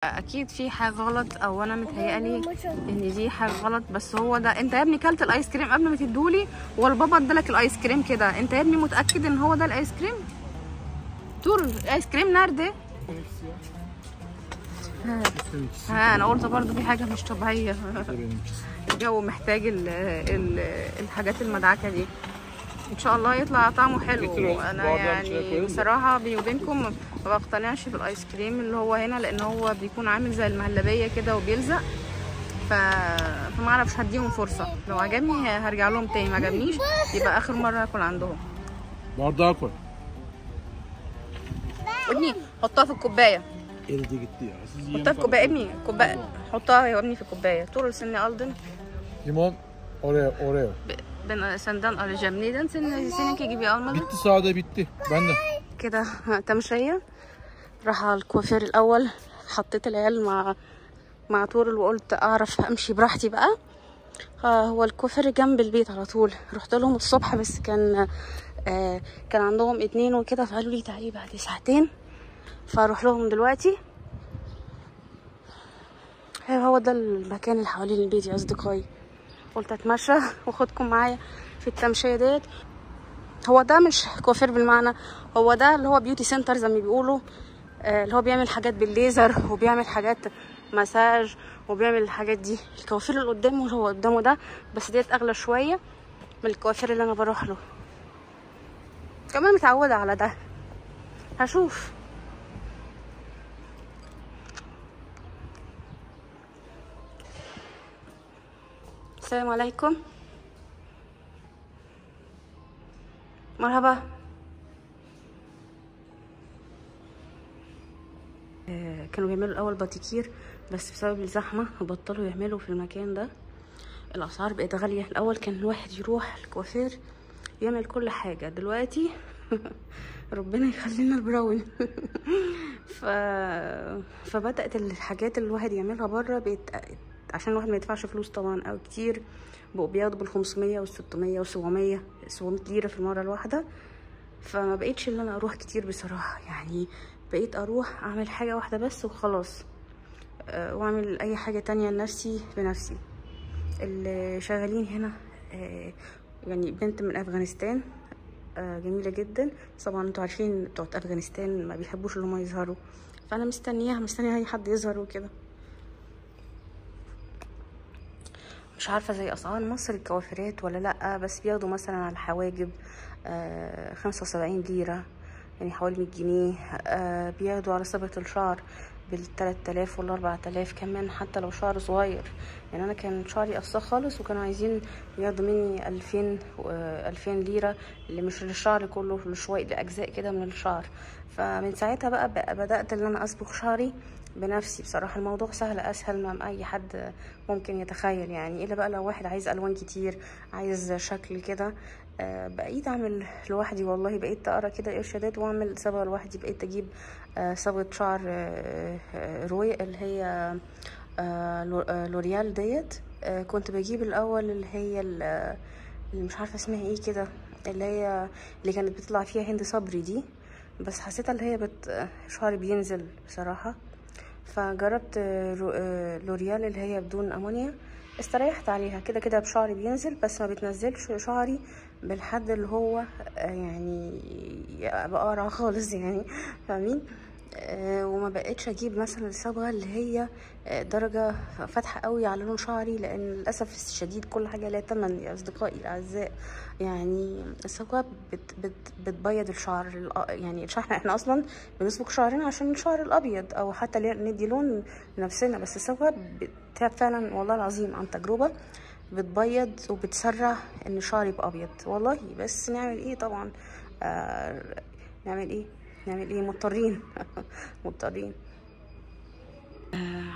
اكيد في حاجه غلط، او انا متهيألي ان دي حاجه غلط. بس هو ده. انت يا ابني كلت الايس كريم قبل ما تدولي ولا بابا ادالك الايس كريم كده؟ انت يا ابني متاكد ان هو ده الايس كريم؟ طول ايس كريم نرده. انا قلت برضو في حاجه مش طبيعيه. الجو محتاج الحاجات المدعكه دي. ان شاء الله يطلع طعمه حلو. انا يعني بصراحه بيني وبينكم ما بقتنعش بالايس كريم اللي هو هنا، لان هو بيكون عامل زي المهلبيه كده وبيلزق. فما اعرفش، هديهم فرصه. لو عجبني هرجع لهم تاني، ما عجبنيش يبقى اخر مره اكل عندهم. برضه اكل. ابني حطها في الكوبايه. حطها في كوبايه ابني، كوبايه. حطها يا ابني في الكوبايه. طول سني الدن Limon Oreo. Ben senden alacağım. Neden seninki gibi almadın? Bitti sade bitti. Ben de. كده تمشية. راح على الكوافير الأول، حطيت العيال مع طول وقلت أعرف أمشي براحتي بقى. هو الكوافير جنب البيت على طول. رحت لهم الصبح بس كان عندهم 2 وكده، فقالوا لي تعالي بعد ساعتين، فاروح لهم دلوقتي. هو ده المكان اللي حوالين البيت يا أصدقائي. قلت اتمشى واخدكم معايا في التمشيه ديت. هو ده مش كوافير بالمعنى، هو ده اللي هو بيوتي سنتر زي ما بيقولوا، اللي هو بيعمل حاجات بالليزر وبيعمل حاجات مساج وبيعمل الحاجات دي. الكوافير اللي قدامه اللي هو قدامه ده، بس ديت اغلى شويه من الكوافير اللي انا بروح له. كمان متعوده على ده، هشوف. السلام عليكم. مرحبا. كانوا بيعملوا الاول باتيكير، بس بسبب الزحمه بطلوا يعملوا في المكان ده. الاسعار بقت غاليه. الاول كان الواحد يروح الكوافير يعمل كل حاجه، دلوقتي ربنا يخلينا البراون. فبدات الحاجات اللي الواحد يعملها بره بقت، عشان الواحد ما يدفعش فلوس طبعا او كتير، بقوا بياخدوا بال500 وال600 و700 ليره في المره الواحده. فما بقيتش اللي انا اروح كتير بصراحه، يعني بقيت اروح اعمل حاجه واحده بس وخلاص، واعمل اي حاجه تانية لنفسي بنفسي. اللي شغالين هنا يعني بنت من افغانستان، جميله جدا. طبعا انتوا عارفين بتوع افغانستان ما بيحبوش اللي هم يظهروا، فانا مستنيه اي حد يظهر وكده. مش عارفه زي اسعار مصر الكوافيرات ولا لا، بس بياخدوا مثلا على الحواجب 75 ليره، يعني حوالي 100 جنيه. بياخدوا على صبغة الشعر بال3000 وال4000 كمان، حتى لو شعر صغير. يعني انا كان شعري قصاه خالص وكانوا عايزين ياخدوا مني 2000 ليرة، اللي مش للشعر كله، لشوية لأجزاء كده من الشعر. فمن ساعتها بقى بدأت ان انا اصبغ شعري بنفسي. بصراحة الموضوع سهل، اسهل ما اي حد ممكن يتخيل، يعني الا بقى لو واحد عايز الوان كتير، عايز شكل كده. بقيت اعمل لوحدي والله. بقيت اقرا كده ارشادات واعمل صبغه لوحدي. بقيت اجيب صبغه شعر روي اللي هي لوريال ديت. كنت بجيب الاول اللي هي اللي مش عارفه اسمها ايه كده، اللي كانت بتطلع فيها هند صبري دي، بس حسيتها اللي هي شعري بينزل بصراحه. فجربت لوريال اللي هي بدون امونيا، استريحت عليها. كده كده بشعري بينزل، بس ما بتنزلش شعري بالحد اللي هو يعني بقرع خالص، يعني فاهمين. وما بقتش اجيب مثلا الصبغه اللي هي درجه فاتحه قوي على لون شعري، لان للاسف الشديد كل حاجه لها ثمن يا اصدقائي الاعزاء. يعني الصبغه بتبيض الشعر، يعني احنا اصلا بنصبغ شعرنا عشان الشعر الابيض، او حتى ندي لون لنفسنا، بس الصبغه فعلا والله العظيم عن تجربه بتبيض وبتسرع ان شعري يبقى ابيض والله. بس نعمل ايه طبعا، نعمل ايه مضطرين. مضطرين.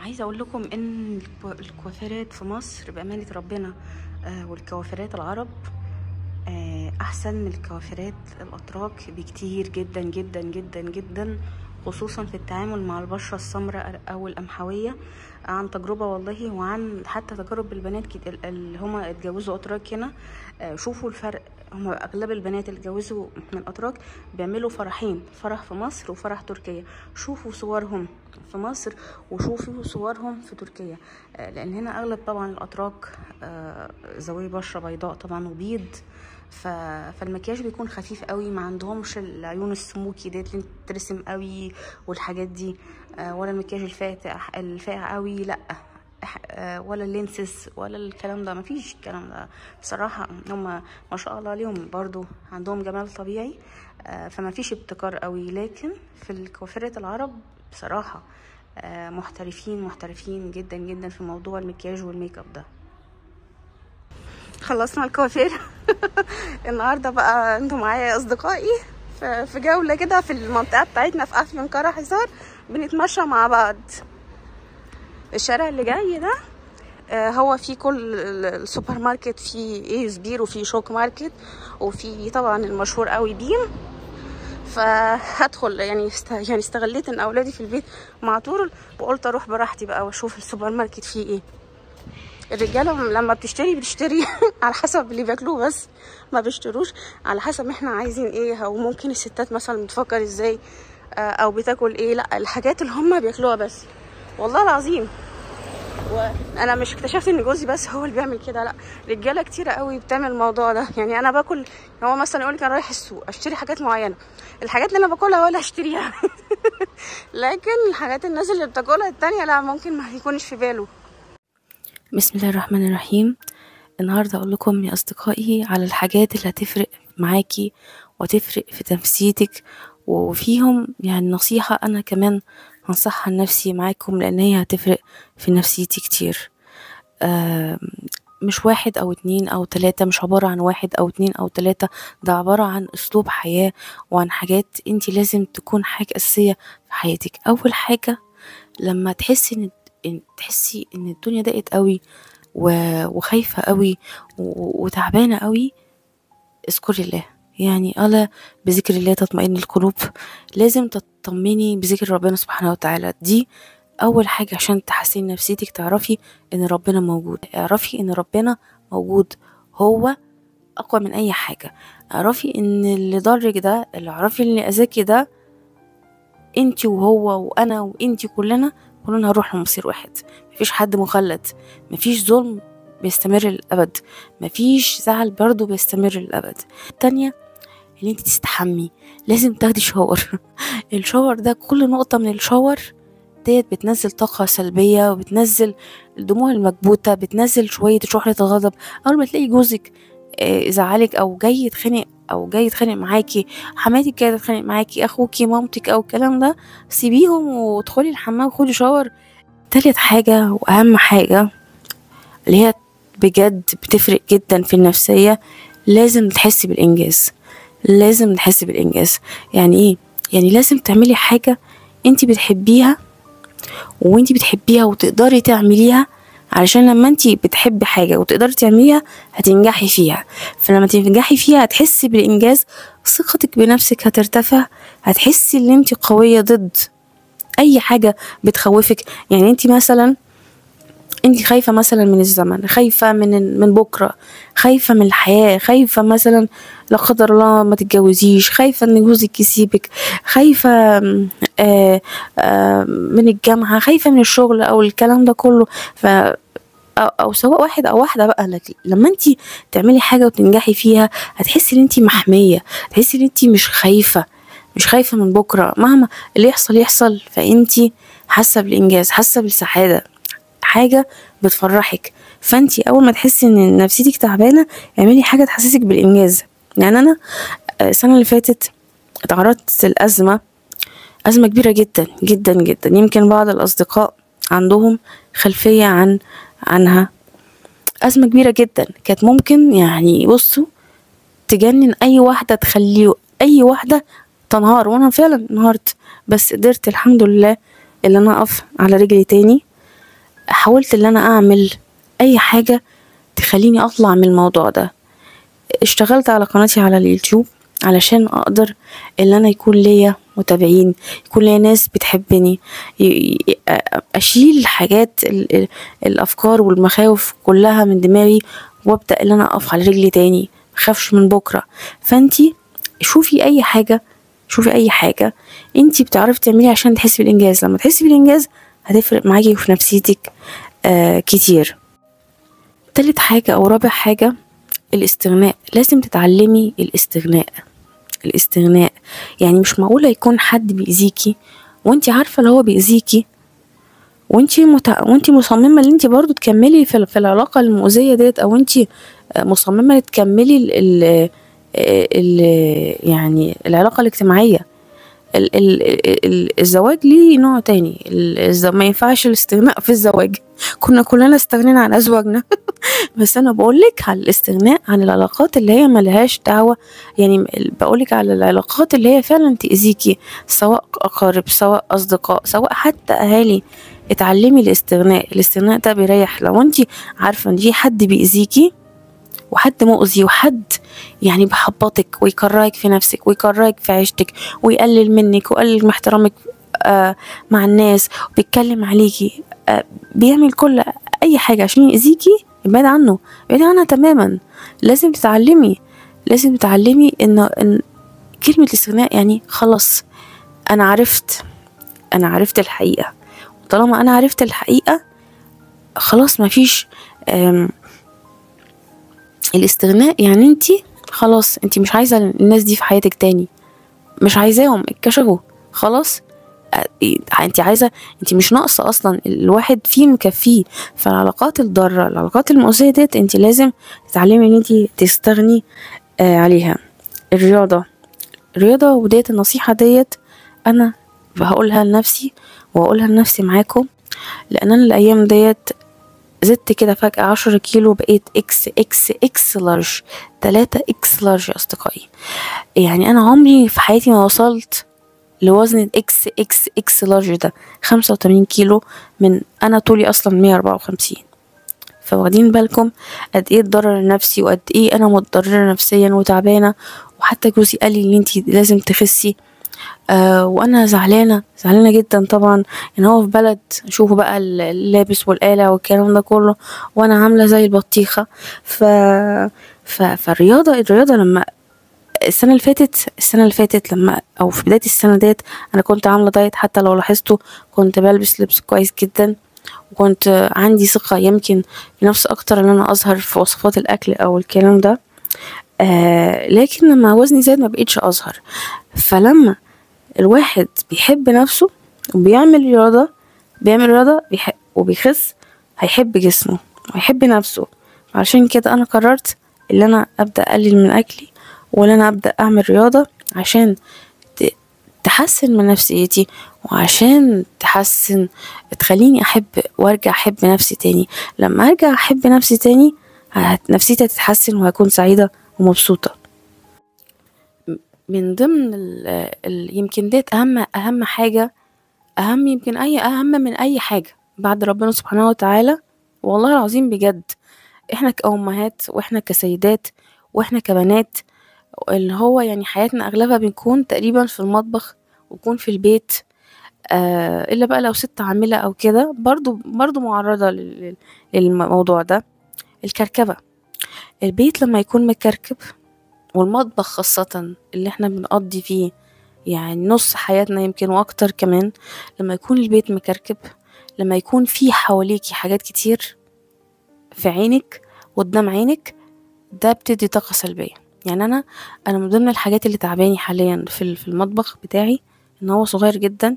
عايزه اقول لكم ان الكوافيرات في مصر بامانه ربنا والكوافيرات العرب احسن من الكوافيرات الاتراك بكتير جدا جدا جدا جدا خصوصا في التعامل مع البشرة السمراء او القمحوية، عن تجربة والله، وعن حتى تجارب البنات اللي هما اتجوزوا اتراك هنا. شوفوا الفرق، هما اغلب البنات اللي اتجوزوا من اتراك بيعملوا فرحين، فرح في مصر وفرح تركيا. شوفوا صورهم في مصر وشوفوا صورهم في تركيا، لان هنا اغلب طبعا الاتراك ذوي بشرة بيضاء طبعا وبيض، فالمكياج بيكون خفيف قوي، ما عندهمش العيون السموكي ديت اللي ترسم قوي والحاجات دي، ولا المكياج الفاقع قوي، لا، ولا اللينسز ولا الكلام ده، مفيش الكلام ده بصراحة. هم ما شاء الله عليهم برضو عندهم جمال طبيعي، فما فيش ابتكار قوي. لكن في الكوافيرات العرب بصراحة محترفين جدا جدا في موضوع المكياج والميك اب ده. خلصنا الكوافير النهارده بقى انتوا معايا يا اصدقائي في جوله كده في المنطقه بتاعتنا في افيون كرة حصار، بنتمشى مع بعض. الشارع اللي جاي ده هو في كل السوبر ماركت، في ايه سبير وفي شوك ماركت وفي طبعا المشهور قوي بيم. فهدخل يعني استغليت ان اولادي في البيت مع طول، وقلت اروح براحتي بقى واشوف السوبر ماركت فيه ايه. الرجاله لما بتشتري على حسب اللي بياكلوه، بس ما بيشتروش على حسب احنا عايزين ايه، او ممكن الستات مثلا بتفكر ازاي او بتاكل ايه، لا الحاجات اللي هم بياكلوها بس. والله العظيم، وانا مش اكتشفت ان جوزي بس هو اللي بيعمل كده، لا رجاله كتيره قوي بتعمل الموضوع ده. يعني انا باكل، هو مثلا يقول لك انا رايح السوق اشتري حاجات معينه، الحاجات اللي انا باكلها ولا اشتريها لكن الحاجات الناس اللي بتاكلها التانية لا، ممكن ما يكونش في باله. بسم الله الرحمن الرحيم. النهاردة أقول لكم يا أصدقائي على الحاجات اللي هتفرق معاكي وتفرق في نفسيتك، وفيهم يعني نصيحة أنا كمان هنصحها لنفسي معاكم، لأن هي هتفرق في نفسيتي كتير. مش 1 أو 2 أو 3، مش عبارة عن 1 أو 2 أو 3، ده عبارة عن أسلوب حياة وعن حاجات انتي لازم تكون حاجة أساسية في حياتك. أول حاجة، لما تحسي ان الدنيا ضاقت قوي وخايفة قوي وتعبانة قوي، اذكري الله. يعني ألا بذكر الله تطمئن القلوب. لازم تطمني بذكر ربنا سبحانه وتعالى. دي أول حاجة عشان تحسين نفسيتك، تعرفي ان ربنا موجود. اعرفي ان ربنا موجود، هو أقوى من أي حاجة. اعرفي ان اللي ضرك ده، اللي اعرفي اللي أذاكي ده، انتي وهو وانا وانتي كلنا هنروح لمصير واحد. مفيش حد مخلد، مفيش ظلم بيستمر للأبد، مفيش زعل برضو بيستمر للأبد. التانية، اللي انت تستحمي، لازم تاخدي شاور الشاور ده، كل نقطة من الشاور ديت بتنزل طاقة سلبية، وبتنزل الدموع المكبوتة، بتنزل شوية شحنة الغضب. أول ما تلاقي جوزك زعلك او جاي يتخانق معاكي، حماتك جايه تتخانق معاكي، اخوكي، مامتك او الكلام ده، سيبيهم وادخلي الحمام وخدي شاور. تالت حاجه واهم حاجه اللي هي بجد بتفرق جدا في النفسيه، لازم تحسي بالانجاز. يعني ايه؟ يعني لازم تعملي حاجه انتي بتحبيها وتقدري تعمليها، علشان لما انتي بتحبي حاجة وتقدري تعمليها هتنجحي فيها. فلما تنجحي فيها هتحسي بالإنجاز، ثقتك بنفسك هترتفع، هتحسي ان انتي قوية ضد أي حاجة بتخوفك. يعني انتي مثلا خايفة مثلا من الزمن، خايفة من بكرة، خايفة من الحياة، خايفة مثلا لا قدر الله ما تتجوزيش، خايفة ان جوزك يسيبك، خايفة من الجامعة، خايفة من الشغل او الكلام ده كله. او سواء واحد او واحدة بقى، لكن لما انتي تعملي حاجة وتنجحي فيها هتحسي ان انتي محمية، هتحسي ان انتي مش خايفة من بكرة، مهما اللي يحصل فانتي حاسة بالانجاز، حاسة بالسعادة، حاجة بتفرحك. فانتي اول ما تحسي ان نفسيتك تعبانة اعملي حاجة تحسسك بالانجاز. يعني انا السنة اللي فاتت اتعرضت لأزمة كبيرة جدا جدا جدا، يمكن بعض الأصدقاء عندهم خلفية عنها. أزمة كبيرة جدا كانت ممكن يعني بصوا تجنن أي واحدة، تخلي أي واحدة تنهار، وأنا فعلا انهارت، بس قدرت الحمد لله اللي أنا أقف على رجلي تاني. حاولت اللي أنا أعمل أي حاجة تخليني أطلع من الموضوع ده. اشتغلت على قناتي على اليوتيوب علشان اقدر ان انا يكون ليا متابعين، يكون ليا ناس بتحبني، اشيل الحاجات الافكار والمخاوف كلها من دماغي، وابدا ان انا اقف على رجلي تاني، مخافش من بكره. فانتي شوفي اي حاجه، شوفي اي حاجه انتي بتعرفي تعمليها عشان تحسي بالانجاز. لما تحسي بالانجاز هتفرق معاكي وفي نفسيتك كتير. تالت حاجه او رابع حاجه، الاستغناء. لازم تتعلمي الاستغناء. الاستغناء يعني مش معقولة يكون حد بيأذيكي وانتي عارفة اللي هو بيأذيكي، وانتي مصممة ان انتي برضو تكملي في العلاقة المؤذية ديت، او انتي مصممة تكملي ال يعني العلاقة الاجتماعية. الزواج ليه نوع تاني، ما ينفعش الاستغناء في الزواج. كنا كلنا استغنينا عن ازواجنا بس انا بقولك على الاستغناء عن العلاقات اللي هي ملهاش دعوة، يعني بقولك على العلاقات اللي هي فعلا تأذيكي، سواء اقارب، سواء اصدقاء، سواء حتى اهالي. اتعلمي الاستغناء. الاستغناء ده بيريح. لو انتي عارفة ان في حد بيأذيكي وحد مؤذي وحد يعني بيحبطك ويكرهك في نفسك ويكرهك في عيشتك ويقلل منك ويقلل من احترامك مع الناس وبيتكلم عليكي، بيعمل كل اي حاجة عشان يأذيكي، ابعد عنه، ابعد عنها تماما. لازم تتعلمي، لازم تتعلمي ان كلمة الاستغناء يعني خلاص انا عرفت الحقيقة. طالما انا عرفت الحقيقة خلاص مفيش الاستغناء يعني انتي خلاص انتي مش عايزة الناس دي في حياتك تاني، مش عايزاهم، اتكشفوا خلاص. انتي عايزة، انتي مش ناقصة اصلا، الواحد فيه مكفيه. فالعلاقات الضارة، العلاقات المؤذية ديت انتي لازم تتعلمي ان انتي تستغني عليها. الرياضة وديت النصيحة ديت انا هقولها لنفسي وهقولها لنفسي معاكم، لان انا الايام ديت زدت كده فجأة 10 كيلو، بقيت اكس لارج، 3 اكس لارج يا اصدقائي. يعني انا عمري في حياتي ما وصلت لوزن اكس لارج ده، 85 كيلو، من انا طولي اصلا 154. فواخدين بالكم قد ايه الضرر النفسي وقد ايه انا متضررة نفسيا وتعبانة. وحتى جوزي قال لي ان انتي لازم تخسي، وانا زعلانه جدا طبعا ان هو في بلد شوفوا بقى اللابس والقالع والكلام ده كله وانا عامله زي البطيخه. فالرياضه لما السنه اللي فاتت لما او في بدايه السنه ديت انا كنت عامله دايت. حتى لو لاحظتوا كنت بلبس لبس كويس جدا، وكنت عندي ثقه يمكن في نفسي اكتر ان انا اظهر في وصفات الاكل او الكلام ده. لكن لما وزني زاد ما بقيتش اظهر. فلما الواحد بيحب نفسه وبيعمل رياضة وبيخس، هيحب جسمه وهيحب نفسه. عشان كده انا قررت ان انا ابدأ اقلل من اكلي وان انا ابدأ اعمل رياضة عشان تحسن من نفسيتي، وعشان تخليني احب وارجع احب نفسي تاني. لما ارجع احب نفسي تاني نفسيتي هتتحسن وهكون سعيدة ومبسوطة. من ضمن يمكن ديت اهم حاجة، يمكن اهم من اي حاجة بعد ربنا سبحانه وتعالى. والله العظيم بجد احنا كأمهات واحنا كسيدات واحنا كبنات، اللي هو يعني حياتنا اغلبها بنكون تقريبا في المطبخ ويكون في البيت. الا بقى لو ست عاملة او كده برضو معرضة للموضوع ده. الكركبة، البيت لما يكون مكركب، والمطبخ خاصة اللي احنا بنقضي فيه يعني نص حياتنا يمكن واكتر كمان، لما يكون البيت مكركب، لما يكون في حواليكي حاجات كتير في عينك قدام عينك، ده بتدي طاقة سلبية. يعني انا من ضمن الحاجات اللي تعباني حاليا في المطبخ بتاعي ان هو صغير جدا،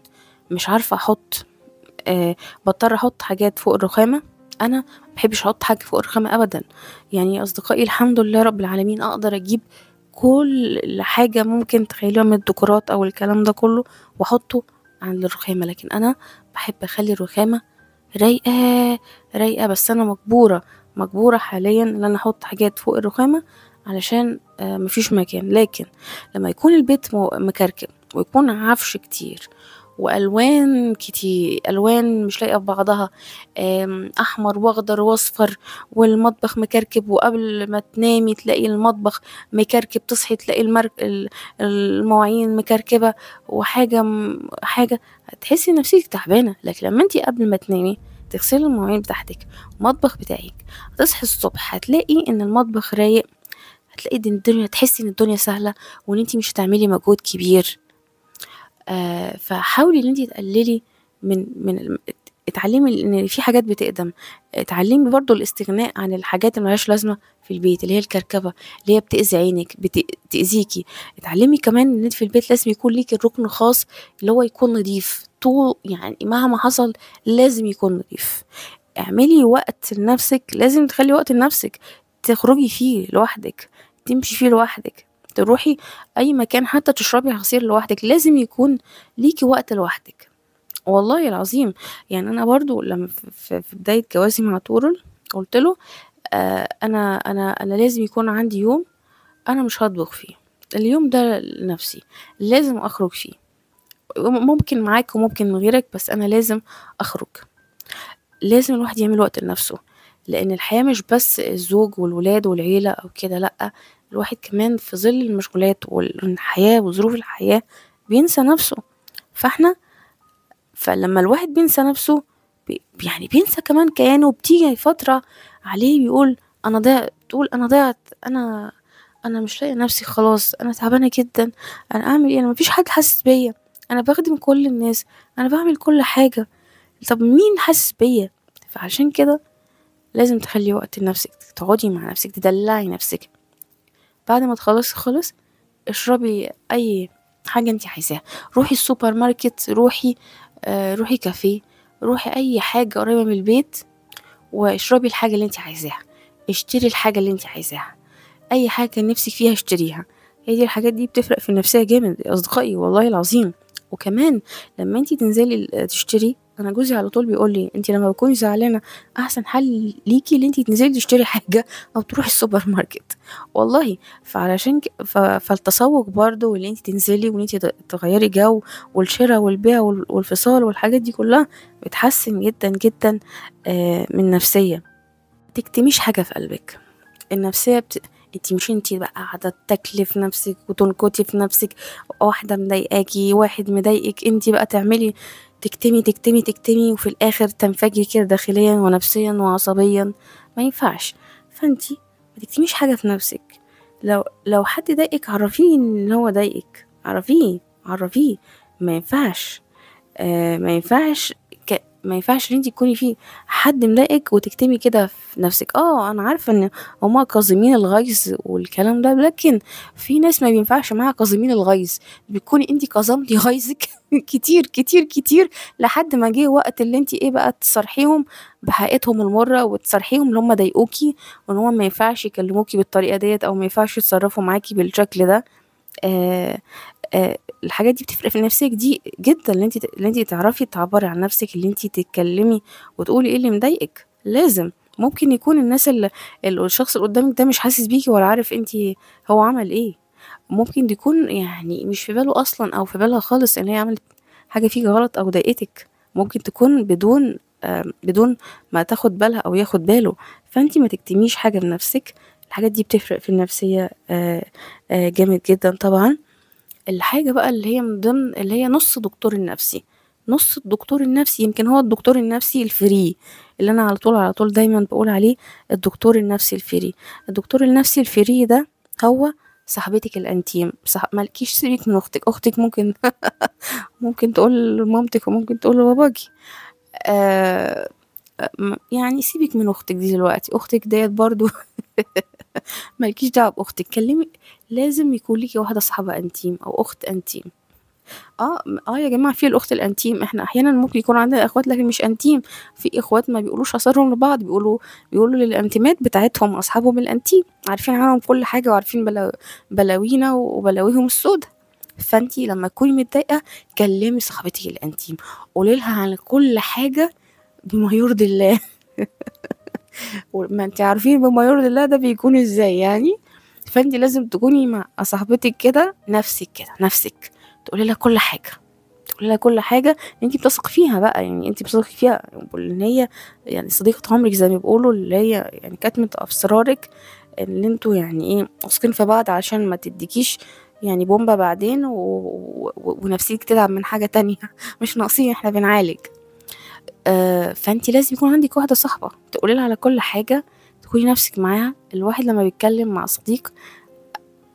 مش عارفة احط بضطر احط حاجات فوق الرخامة. انا محبش احط حاجة فوق الرخامة ابدا. يعني اصدقائي الحمد لله رب العالمين اقدر اجيب كل حاجة ممكن تخيلوها من الديكورات او الكلام ده كله واحطه عند الرخامة، لكن انا بحب اخلي الرخامة رايقة. بس انا مجبورة حاليا ان انا احط حاجات فوق الرخامة علشان مفيش مكان. لكن لما يكون البيت مكركب ويكون عفش كتير والوان كتير، الوان مش لايقه في بعضها، احمر واخضر واصفر، والمطبخ مكركب، وقبل ما تنامي تلاقي المطبخ مكركب، تصحي تلاقي المواعين مكركبه، وحاجه حاجه تحسي نفسك تعبانه. لكن لما انتي قبل ما تنامي تغسلي المواعين بتاعتك، المطبخ بتاعك، هتصحي الصبح هتلاقي ان المطبخ رايق، هتلاقي ان الدنيا، تحسي ان الدنيا سهله، وان انتي مش هتعملي مجهود كبير. فحاولي ان انتي تقللي من اتعلمي ان في حاجات بتقدم، اتعلمي برضو الاستغناء عن الحاجات اللي ملهاش لازمه في البيت، اللي هي الكركبه، اللي هي بتأذي عينك، بتأذيكي. اتعلمي كمان ان انت في البيت لازم يكون ليكي ركن خاص، اللي هو يكون نظيف طول، يعني مهما حصل لازم يكون نظيف. اعملي وقت لنفسك، لازم تخلي وقت لنفسك تخرجي فيه لوحدك، تمشي فيه لوحدك، تروحي اي مكان، حتى تشربي عصير لوحدك، لازم يكون ليكي وقت لوحدك. والله العظيم، يعني انا برضو لما في بداية جوازي مع طورل قلت له انا لازم يكون عندي يوم انا مش هطبخ فيه، اليوم ده لنفسي، لازم اخرج فيه، ممكن معاك وممكن من غيرك، بس انا لازم اخرج. لازم الواحد يعمل وقت لنفسه، لان الحياة مش بس الزوج والولاد والعيلة او كده، لأ، الواحد كمان في ظل المشغولات والحياة وظروف الحياة بينسى نفسه. فلما الواحد بينسى نفسه يعني بينسى كمان كيانه، وبتيجي فترة عليه بيقول انا ضيعت، تقول انا ضيعت، انا مش لاقي نفسي، خلاص انا تعبانة جدا، انا اعمل ايه، انا مفيش حد حاسس بيا، انا بخدم كل الناس، انا بعمل كل حاجة، طب مين حاسس بيا؟ فعشان كده لازم تخلي وقت لنفسك، تقعدي مع نفسك، تدلعي نفسك، بعد ما تخلصي خالص اشربي اي حاجة انت عايزاها، روحي السوبر ماركت، روحي كافيه، روحي اي حاجة قريبة من البيت واشربي الحاجة اللي انت عايزاها، اشتري الحاجة اللي انت عايزاها، اي حاجة نفسك فيها اشتريها. هي دي الحاجات دي بتفرق في النفسية جامد يا اصدقائي، والله العظيم. وكمان لما انت تنزلي تشتري، انا جوزي على طول بيقول لي انت لما بتكوني زعلانه احسن حل ليكي ان انت تنزلي تشتري حاجه او تروحي السوبر ماركت، والله. فالتسوق برضو، وان انت تنزلي وان انت تغيري جو، والشراء والبيع والفصال والحاجات دي كلها بتحسن جدا جدا من النفسيه. تكتميش حاجه في قلبك، النفسيه انتي مش انتي بقى قاعدة تاكلي في نفسك وتنكتي في نفسك، واحدة مضايقاكي، واحد مضايقك، انتي بقى تعملي تكتمي تكتمي تكتمي، وفي الاخر تنفجري كده داخليا ونفسيا وعصبيا، ما ينفعش. فانتي ما تكتميش حاجة في نفسك، لو حد ضايقك عرفيه ان هو ضايقك، عرفيه، ما ينفعش، ما ينفعش ما ينفعش ان انت تكوني في حد مضايقك وتكتمي كده في نفسك. انا عارفه ان هما كاظمين الغيظ والكلام ده، لكن في ناس ما بينفعش معاها كاظمين الغيظ، بتكوني انت كظمتي غيظك كتير كتير كتير، لحد ما جه وقت اللي انت ايه بقى تصرحيهم بحقيقتهم المره، وتصرحيهم اللي هما ضايقوكي، وان هما ما ينفعش يكلموكي بالطريقه ديت، او ما ينفعش يتصرفوا معاكي بالشكل ده. آه الحاجات دي بتفرق في نفسك دي جدا، اللي انت تعرفي تعبري عن نفسك، اللي انت تتكلمي وتقولي ايه اللي مضايقك. لازم، ممكن يكون الناس الشخص اللي قدامك ده مش حاسس بيكي ولا عارف انت هو عمل ايه، ممكن يكون يعني مش في باله اصلا، او في بالها خالص ان هي عملت حاجه فيك غلط او ضايقتك، ممكن تكون بدون ما تاخد بالها او ياخد باله. فانت ما تكتميش حاجه بنفسك، الحاجات دي بتفرق في النفسيه جامد جدا طبعا. الحاجة بقى اللي هي من ضمن، اللي هي نص دكتور النفسي، نص الدكتور النفسي يمكن هو الدكتور النفسي الفري، اللي انا على طول دايما بقول عليه الدكتور النفسي الفري. الدكتور النفسي الفري ده هو صاحبتك الانتيم، مالكيش سيبك من اختك ممكن ممكن تقول لمامتك وممكن تقول لباباكي، آه يعني سيبك من اختك دي دلوقتي، اختك ديت برضو مالكيش دعوه باختك، كلمي، لازم يكون ليكي واحده صاحبه انتيم او اخت انتيم. يا جماعه، في الاخت الانتيم، احنا احيانا ممكن يكون عندنا اخوات لكن مش انتيم، في اخوات ما بيقولوش اسرارهم لبعض، بيقولوا للانتيمات بتاعتهم اصحابهم الانتيم، عارفين عنهم كل حاجه، وعارفين بلاوينا وبلاويهم السودة. فانتي لما تكوني متضايقه كلمي صاحبتك الانتيم، قولي لها عن كل حاجه بما يرضي الله ما انت عارفين بما يرضي الله ده بيكون ازاي يعني. فانت لازم تكوني مع صاحبتك كده نفسك تقولي لها كل حاجه، تقولي لها كل حاجه انت بتثقي فيها بقى، يعني انت بتثقي فيها، ان هي يعني صديقه عمرك زي ما بيقولوا، اللي هي يعني كاتمه اسرارك، اللي انتوا يعني ايه واثقين في بعض عشان ما تديكيش يعني بومبا بعدين ونفسيتك تتعب من حاجه تانية. مش ناقصين، احنا بنعالج. فانت لازم يكون عندك واحده صاحبه تقولي لها على كل حاجه، تكوني نفسك معاها. الواحد لما بيتكلم مع صديق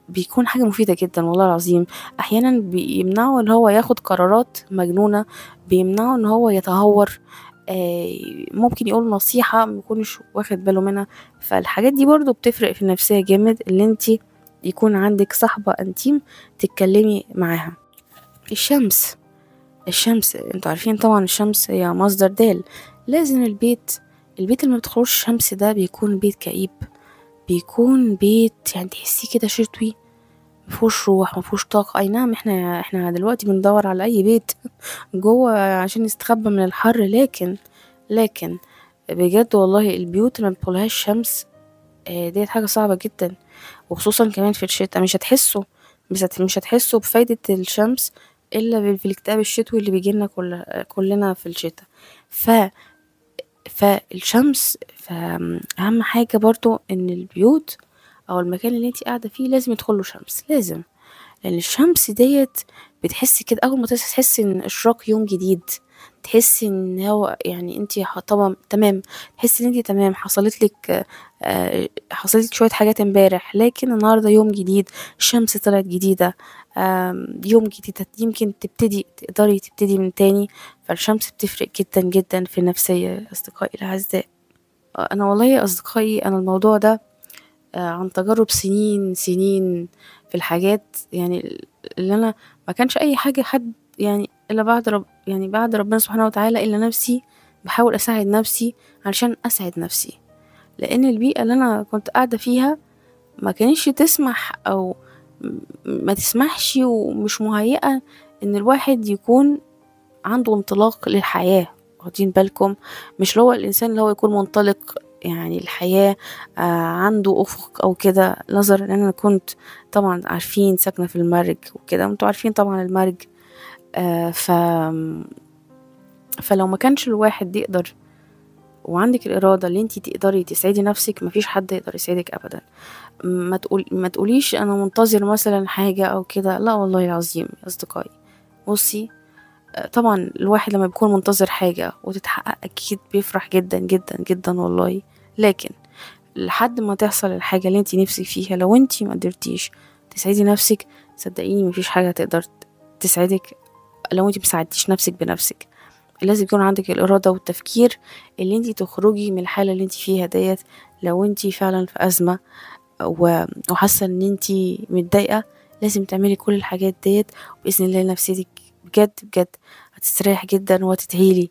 بيكون حاجة مفيدة جدا والله العظيم. احيانا بيمنعه ان هو ياخد قرارات مجنونة، بيمنعه ان هو يتهور، ممكن يقول نصيحة ميكونش واخد باله منها. فالحاجات دي برضو بتفرق في النفسية جامد، اللي انتي يكون عندك صاحبة انتيم تتكلمي معاها. الشمس، الشمس انتوا عارفين طبعا الشمس هي مصدر دال. لازم البيت اللي ما بتدخلوش الشمس ده بيكون بيت كئيب، بيكون بيت يعني تحسيه كده شتوي، مفهوش روح، مفهوش طاقة. اي نعم، احنا دلوقتي بندور على اي بيت جوه عشان نستخبى من الحر، لكن بجد والله البيوت اللي ما بتدخلهاش شمس ديت حاجة صعبة جدا. وخصوصا كمان في الشتاء مش هتحسوا بفايدة الشمس الا في الاكتئاب الشتوي اللي بيجيلنا كلنا في الشتاء. ف فأهم حاجة برضو ان البيوت او المكان اللي انتي قاعدة فيه لازم يدخله شمس، لازم. لان الشمس ديت بتحسي كده اول ما تحسي ان اشراق يوم جديد، تحسي ان هو يعني انتي طبعا تمام، تحسي ان انتي تمام، حصلت شوية حاجات امبارح، لكن النهاردة يوم جديد، الشمس طلعت جديدة، يوم جديد، يمكن تقدري تبتدي من تاني. فالشمس بتفرق جدا جدا في النفسية أصدقائي الأعزاء. أنا والله يا أصدقائي، أنا الموضوع ده عن تجارب سنين في الحاجات يعني اللي انا ما كانش اي حاجة حد يعني الا بعد ربنا سبحانه وتعالى، الا نفسي. بحاول اساعد نفسي علشان اسعد نفسي، لان البيئة اللي انا كنت قاعدة فيها ما كانش تسمح او ما تسمحش ومش مهيئة ان الواحد يكون عنده انطلاق للحياة. واخدين بالكم؟ مش اللي هو الإنسان اللي هو يكون منطلق يعني الحياة، عنده أفق أو كده نظر. لأن أنا كنت طبعا عارفين ساكنة في المرج وكده، انتوا عارفين طبعا المرج. آه ف فلو ما كانش الواحد يقدر وعندك الإرادة اللي انتي تقدري تسعدي نفسك، مفيش حد يقدر يسعدك أبدا. ما تقوليش أنا منتظر مثلا حاجة أو كده، لا والله العظيم يا أصدقائي. بصي، طبعا الواحد لما بيكون منتظر حاجة وتتحقق أكيد بيفرح جدا جدا جدا والله، لكن لحد ما تحصل الحاجة اللي انتي نفسك فيها، لو انتي ما قدرتيش تسعدي نفسك، صدقيني مفيش حاجة تقدر تسعدك لو انتي مساعدتيش نفسك بنفسك. لازم يكون عندك الإرادة والتفكير اللي انتي تخرجي من الحالة اللي انتي فيها ديت. لو انتي فعلا في أزمة وحاسة ان انتي متضايقة، لازم تعملي كل الحاجات ديت، وبإذن الله نفسيتك بجد بجد هتستريح جدا وهتدعيلي